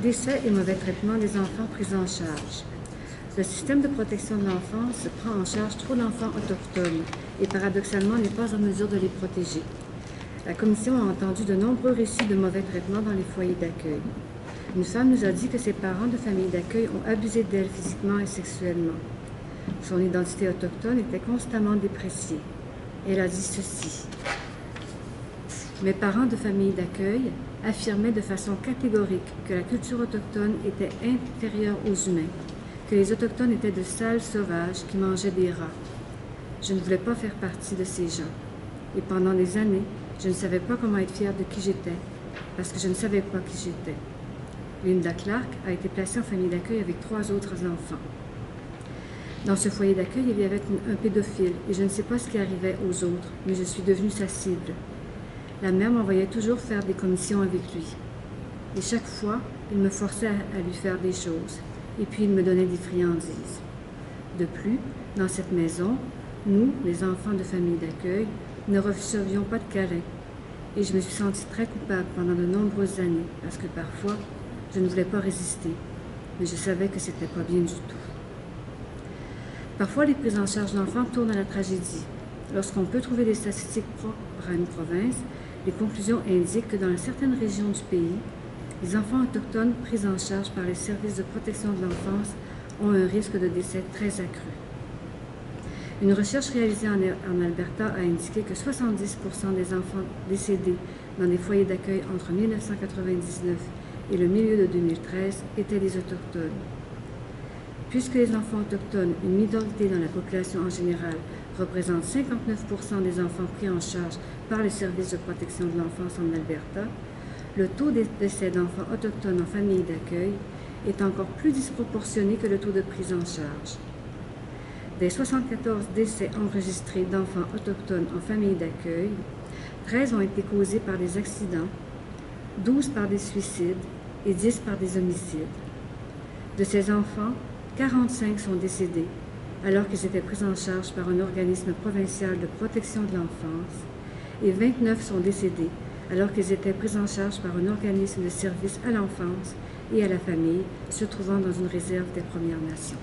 Décès et mauvais traitement des enfants pris en charge. Le système de protection de l'enfance prend en charge trop d'enfants autochtones et paradoxalement n'est pas en mesure de les protéger. La Commission a entendu de nombreux récits de mauvais traitements dans les foyers d'accueil. Une femme nous a dit que ses parents de famille d'accueil ont abusé d'elle physiquement et sexuellement. Son identité autochtone était constamment dépréciée. Elle a dit ceci. Mes parents de famille d'accueil affirmaient de façon catégorique que la culture autochtone était inférieure aux humains, que les Autochtones étaient de sales sauvages qui mangeaient des rats. Je ne voulais pas faire partie de ces gens. Et pendant des années, je ne savais pas comment être fière de qui j'étais, parce que je ne savais pas qui j'étais. Linda Clark a été placée en famille d'accueil avec 3 autres enfants. Dans ce foyer d'accueil, il y avait un pédophile, et je ne sais pas ce qui arrivait aux autres, mais je suis devenue sa cible. La mère m'envoyait toujours faire des commissions avec lui. Et chaque fois, il me forçait à lui faire des choses, et puis il me donnait des friandises. De plus, dans cette maison, nous, les enfants de famille d'accueil, ne recevions pas de câlins, et je me suis sentie très coupable pendant de nombreuses années, parce que parfois, je ne voulais pas résister, mais je savais que c'était pas bien du tout. Parfois, les prises en charge d'enfants tournent à la tragédie. Lorsqu'on peut trouver des statistiques propres à une province, les conclusions indiquent que dans certaines régions du pays, les enfants autochtones pris en charge par les services de protection de l'enfance ont un risque de décès très accru. Une recherche réalisée en Alberta a indiqué que 70% des enfants décédés dans des foyers d'accueil entre 1999 et le milieu de 2013 étaient des Autochtones. Puisque les enfants autochtones, une minorité dans la population en général, représentent 59% des enfants pris en charge par les services de protection de l'enfance en Alberta, le taux de décès d'enfants autochtones en famille d'accueil est encore plus disproportionné que le taux de prise en charge. Des 74 décès enregistrés d'enfants autochtones en famille d'accueil, 13 ont été causés par des accidents, 12 par des suicides et 10 par des homicides. De ces enfants, 45 sont décédés alors qu'ils étaient pris en charge par un organisme provincial de protection de l'enfance et 29 sont décédés alors qu'ils étaient pris en charge par un organisme de service à l'enfance et à la famille se trouvant dans une réserve des Premières Nations.